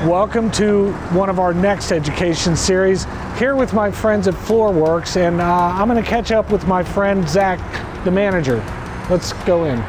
Welcome to one of our next education series here with my friends at Floorworks, and I'm going to catch up with my friend Zach, the manager. Let's go in.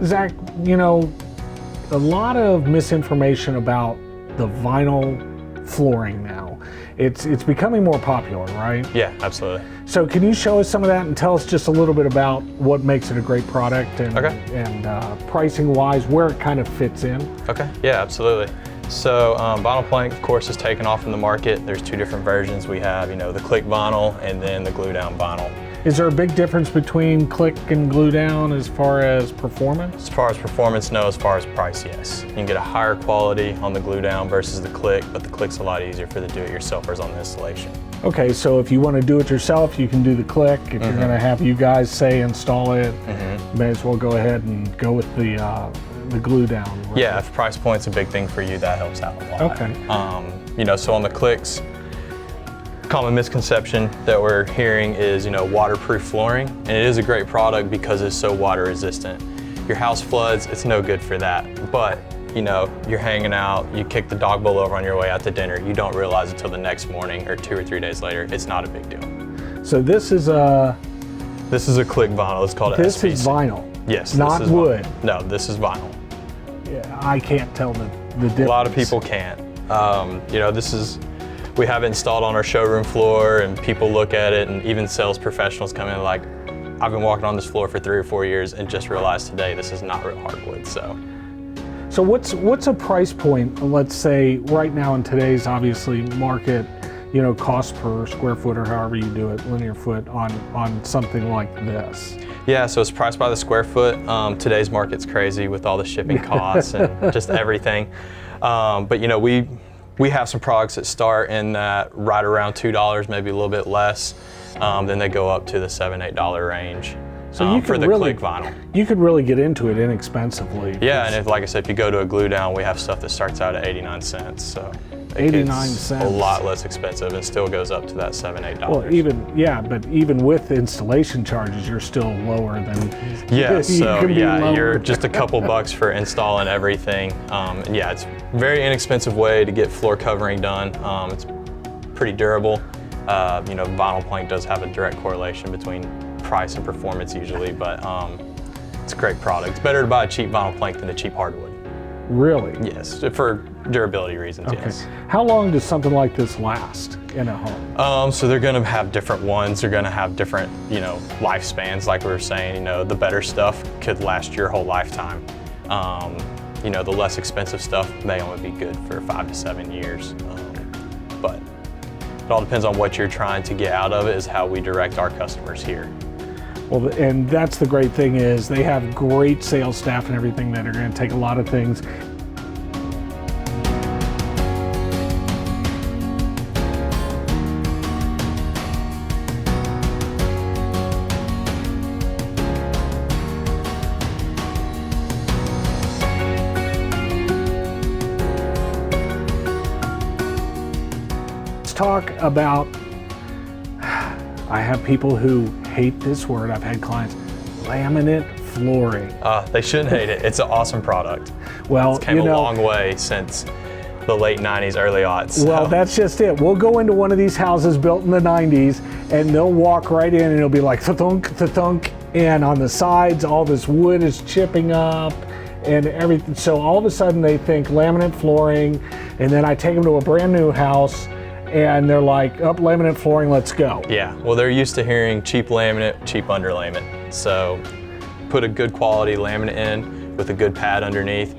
Zach, you know, a lot of misinformation about the vinyl flooring now. It's becoming more popular, right? Yeah, absolutely. So can you show us some of that and tell us just a little bit about what makes it a great product and, pricing wise, where it kind of fits in? Okay, yeah, absolutely. So vinyl plank, of course, is taken off in the market. There's two different versions. We have, the click vinyl and then the glue down vinyl. Is there a big difference between click and glue down as far as performance? As far as performance, no. As far as price, yes. You can get a higher quality on the glue down versus the click, but the click's a lot easier for the do-it-yourselfers on the installation. Okay, so if you want to do it yourself, you can do the click. If you're going to have you guys say install it, you may as well go ahead and go with the glue down. Right? Yeah, if price point's a big thing for you, that helps out a lot. Okay. So on the clicks, common misconception that we're hearing is, waterproof flooring, and it is a great product because it's so water resistant. Your house floods, it's no good for that, but you're hanging out, you kick the dog bowl over on your way out to dinner, you don't realize until the next morning or 2 or 3 days later, it's not a big deal. So this is a click vinyl, it's called This SPC. is vinyl. Yes. Not this is wood. Vinyl. No, this is vinyl. Yeah, I can't tell the difference. A lot of people can't. We have it installed on our showroom floor, and people look at it, and even sales professionals come in like, I've been walking on this floor for 3 or 4 years and just realized today this is not real hardwood. So what's a price point, let's say right now in today's obviously market, cost per square foot or however you do it, linear foot on something like this? Yeah, so it's priced by the square foot. Today's market's crazy with all the shipping costs and just everything. But we have some products that start in that right around $2, maybe a little bit less. Then they go up to the $7, $8 range. So you for the click vinyl. You could really get into it inexpensively. Yeah, and like I said, if you go to a glue down, we have stuff that starts out at 89 cents. So 89 it's cents. A lot less expensive and still goes up to that $7, $8. Well, but even with installation charges, you're still lower than. Yeah, you're just a couple bucks for installing everything. It's a very inexpensive way to get floor covering done. It's pretty durable. Vinyl plank does have a direct correlation between price and performance usually, but it's a great product. It's better to buy a cheap vinyl plank than a cheap hardwood. Really? Yes, for durability reasons, okay. Yes. How long does something like this last in a home? So they're gonna have different ones. They're gonna have different, lifespans, like we were saying. The better stuff could last your whole lifetime. The less expensive stuff may only be good for 5 to 7 years. But it all depends on what you're trying to get out of it, is how we direct our customers here. Well, and that's the great thing is they have great sales staff and everything that are going to take a lot of things. Let's talk about, I have people who hate this word. I've had clients, laminate flooring. They shouldn't hate it. It's an awesome product. Well, it's came a long way since the late 90s, early aughts. So. Well, that's just it. We'll go into one of these houses built in the 90s, and they'll walk right in, and it'll be like thunk, thunk, and on the sides, all this wood is chipping up and everything. So all of a sudden, they think laminate flooring, and then I take them to a brand new house, and they're like, laminate flooring, let's go. Yeah, well, they're used to hearing cheap laminate, cheap underlayment. So put a good quality laminate in with a good pad underneath.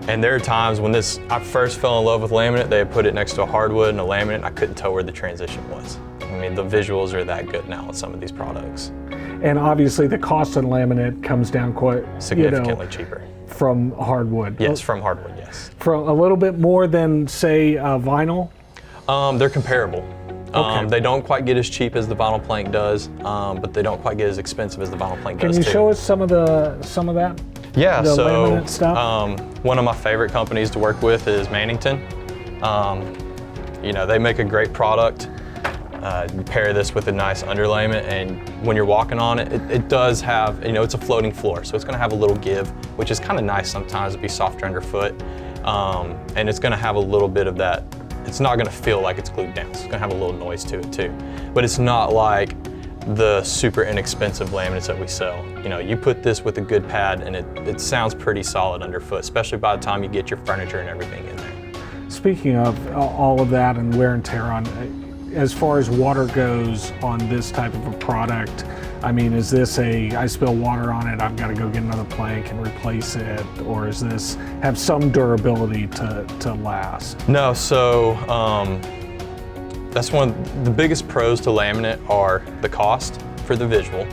And there are times when I first fell in love with laminate, they had put it next to a hardwood and a laminate, and I couldn't tell where the transition was. I mean, the visuals are that good now with some of these products. And obviously the cost of laminate comes down quite significantly cheaper. From hardwood. Yes, from hardwood, yes. From a little bit more than, say, vinyl? They're comparable. Okay. They don't quite get as cheap as the vinyl plank does, but they don't quite get as expensive as the vinyl plank does Can you too. show us some of that? Yeah, the so laminate stuff? one of my favorite companies to work with is Mannington. You know, they make a great product. You pair this with a nice underlayment, and when you're walking on it, it does have, you know, it's a floating floor, so it's gonna have a little give, which is kind of nice sometimes to be softer underfoot. And it's gonna have a little bit of that, it's not gonna feel like it's glued down, so it's gonna have a little noise to it too. But it's not like the super inexpensive laminates that we sell. You know, you put this with a good pad and it sounds pretty solid underfoot, especially by the time you get your furniture and everything in there. Speaking of all of that and wear and tear on, as far as water goes on this type of a product, I mean, is this I spill water on it, I've got to go get another plank and replace it, or is this have some durability to last? No, so that's one of the biggest pros to laminate are the cost for the visual,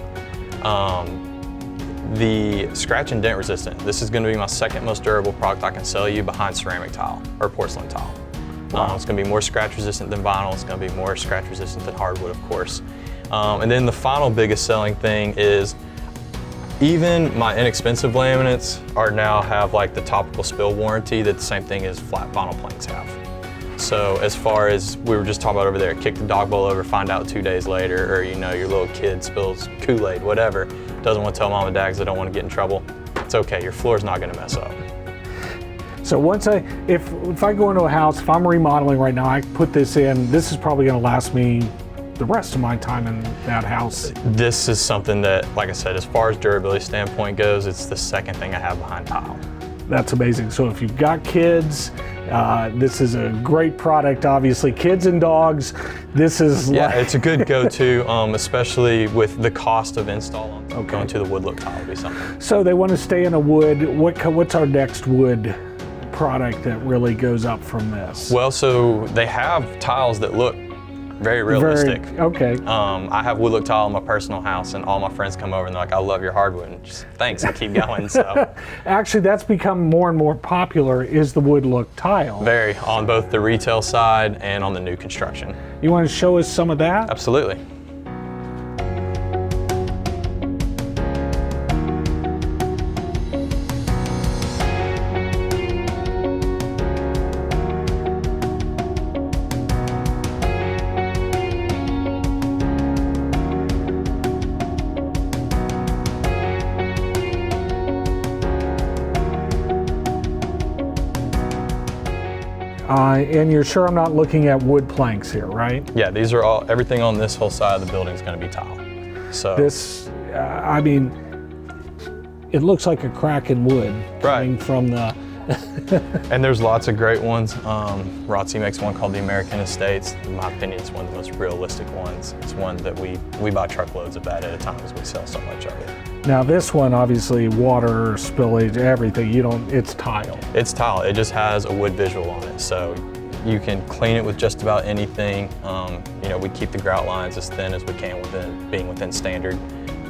the scratch and dent resistant. This is going to be my second most durable product I can sell you behind ceramic tile or porcelain tile. It's going to be more scratch resistant than vinyl. It's going to be more scratch resistant than hardwood, of course. And then the final biggest selling thing is even my inexpensive laminates now have like the topical spill warranty that the same thing as flat vinyl planks have. So as far as we were just talking about over there, kick the dog bowl over, find out 2 days later, or you know, your little kid spills Kool-Aid, whatever, doesn't want to tell mom and dad because they don't want to get in trouble, it's okay, your floor's not going to mess up. So once if I go into a house, if I'm remodeling right now, I put this in, this is probably going to last me the rest of my time in that house. This is something that, like I said, as far as durability standpoint goes, it's the second thing I have behind tile. That's amazing. So if you've got kids, this is a great product, obviously. Kids and dogs, this is it's a good go-to, especially with the cost of install. Okay. Going to the wood look tile would be something. So they want to stay in a wood. What's our next wood product that really goes up from this? Well, so they have tiles that look very realistic. Okay. I have wood look tile in my personal house, and all my friends come over and they're like, I love your hardwood, and just thanks, and keep going. So actually, that's become more and more popular, is the wood look tile. Very, on both the retail side and on the new construction. You want to show us some of that? Absolutely. And you're sure I'm not looking at wood planks here, right? Yeah, these are all, everything on this whole side of the building is going to be tile. So this, I mean, it looks like a crack in wood coming from the. And there's lots of great ones. ROTC makes one called the American Estates. In my opinion, it's one of the most realistic ones. It's one that we buy truckloads of that at a time as we sell so much of it. Now this one, obviously, water, spillage, everything, it's tile. It's tile, it just has a wood visual on it. So you can clean it with just about anything. You know, we keep the grout lines as thin as we can being within standard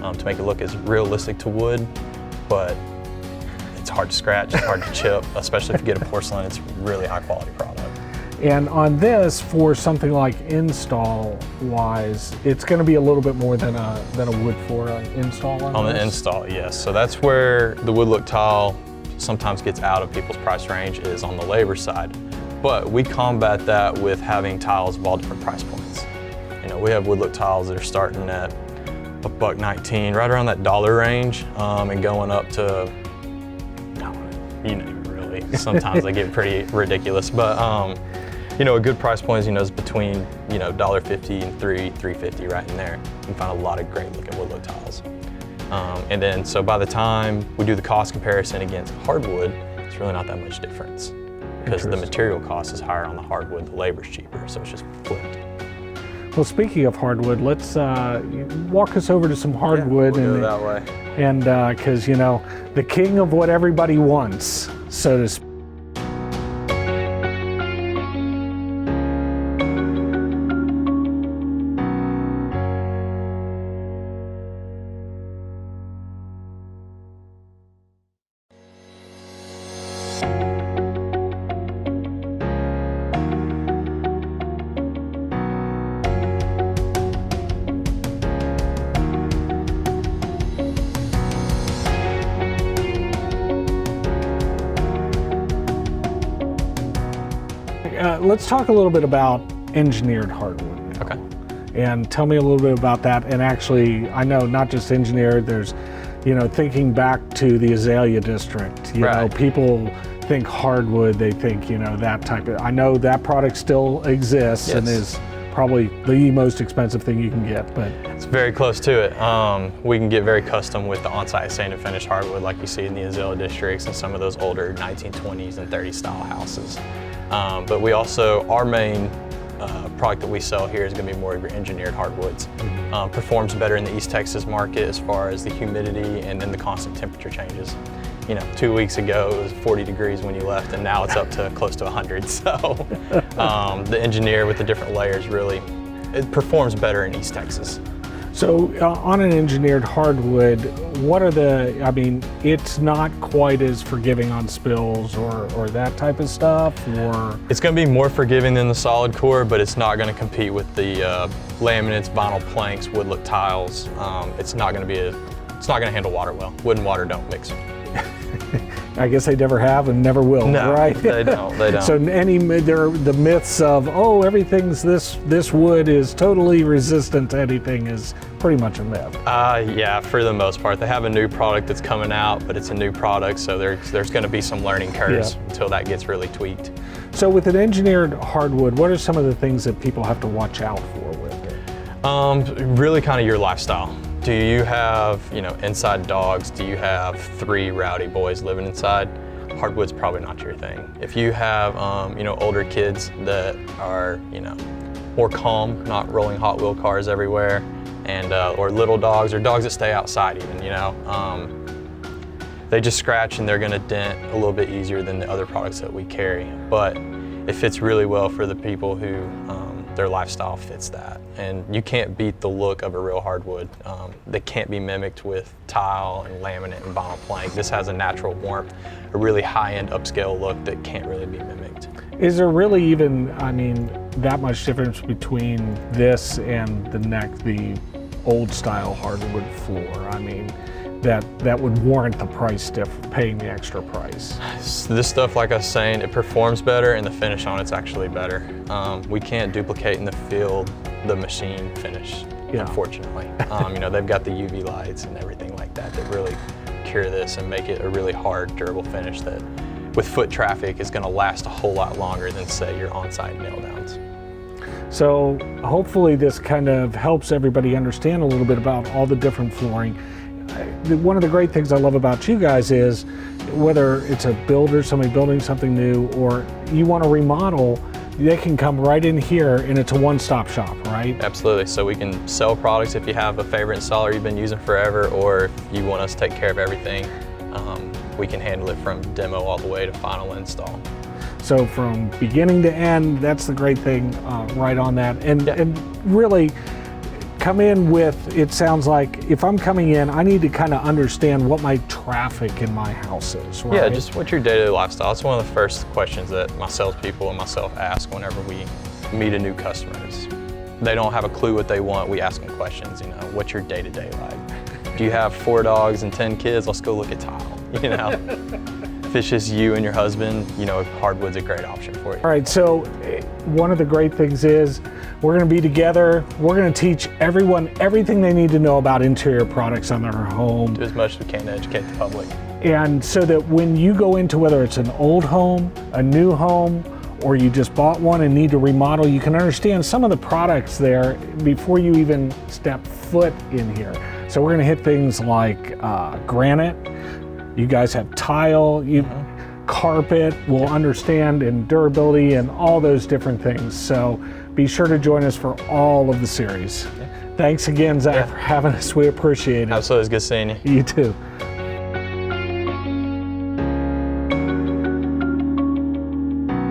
to make it look as realistic to wood, but it's hard to scratch, it's hard to chip, especially if you get a porcelain, it's a really high quality product. And on this, for something like install-wise, it's going to be a little bit more than a wood floor install on the this? install, yes. So that's where the wood look tile sometimes gets out of people's price range, is on the labor side. But we combat that with having tiles of all different price points. You know, we have wood look tiles that are starting at $1.19, right around that dollar range, and going up to, you name it really. Sometimes they get pretty ridiculous, but you know, a good price point is, you know, is between, you know, $1.50 and $3.50 right in there. You can find a lot of great looking wood look tiles. And then, so by the time we do the cost comparison against hardwood, it's really not that much difference because the material cost is higher on the hardwood, the labor's cheaper, so it's just flipped. Well, speaking of hardwood, let's walk us over to some hardwood. Yeah, we'll go that way. And because, you know, the king of what everybody wants, so to speak. let's talk a little bit about engineered hardwood now. Okay. And tell me a little bit about that. And actually, I know not just engineered, there's, thinking back to the Azalea district, people think hardwood, they think, that type of, I know that product still exists. Yes. And is probably the most expensive thing you can get, but it's very close to it. We can get very custom with the on-site sand and finish hardwood like you see in the Azalea districts and some of those older 1920s and 30s style houses. But we also, our main product that we sell here is going to be more of your engineered hardwoods. Performs better in the East Texas market as far as the humidity and then the constant temperature changes. 2 weeks ago it was 40 degrees when you left, and now it's up to close to 100. So the engineer with the different layers it performs better in East Texas. So on an engineered hardwood, what are it's not quite as forgiving on spills or that type of stuff, or? It's going to be more forgiving than the solid core, but it's not going to compete with the laminates, vinyl planks, wood look tiles. It's not going to handle water well. Wood and water don't mix. I guess they never have and never will, no, right? They don't. So the myths of, everything's this wood is totally resistant to anything is pretty much a myth. Yeah, for the most part. They have a new product that's coming out, but it's a new product, so there's going to be some learning curves until that gets really tweaked. So with an engineered hardwood, what are some of the things that people have to watch out for with it? Really kind of your lifestyle. Do you have, inside dogs? Do you have 3 rowdy boys living inside? Hardwood's probably not your thing. If you have, older kids that are, more calm, not rolling Hot Wheel cars everywhere, and or little dogs or dogs that stay outside even, they just scratch and they're gonna dent a little bit easier than the other products that we carry. But it fits really well for the people who their lifestyle fits that. And you can't beat the look of a real hardwood. They can't be mimicked with tile and laminate and vinyl plank. This has a natural warmth, a really high-end upscale look that can't really be mimicked. Is there really even, that much difference between this and the old style hardwood floor? That would warrant the price paying the extra price. This stuff, like I was saying, it performs better and the finish on it's actually better. We can't duplicate in the field the machine finish, unfortunately. They've got the UV lights and everything like that really cure this and make it a really hard, durable finish that with foot traffic is going to last a whole lot longer than, say, your on-site nail downs. So hopefully this kind of helps everybody understand a little bit about all the different flooring. One of the great things I love about you guys is whether it's a builder, somebody building something new, or you want to remodel, they can come right in here and it's a one-stop shop, right? Absolutely. So we can sell products if you have a favorite installer you've been using forever, or if you want us to take care of everything, we can handle it from demo all the way to final install. So from beginning to end, that's the great thing right on that. And really, come in with, it sounds like if I'm coming in, I need to kind of understand what my traffic in my house is, right? Yeah, just what's your day-to-day lifestyle. It's one of the first questions that my salespeople and myself ask whenever we meet a new customer. They don't have a clue what they want. We ask them questions, what's your day-to-day like? Do you have 4 dogs and 10 kids? Let's go look at tile, If it's just you and your husband, hardwood's a great option for you. All right, so one of the great things is we're going to be together. We're going to teach everyone everything they need to know about interior products on their home. Do as much as we can to educate the public. And so that when you go into, whether it's an old home, a new home, or you just bought one and need to remodel, you can understand some of the products there before you even step foot in here. So we're going to hit things like granite. You guys have tile, carpet, we'll understand, and durability and all those different things. So be sure to join us for all of the series. Thanks again, Zach, for having us. We appreciate it. Absolutely, it's good seeing you. You too.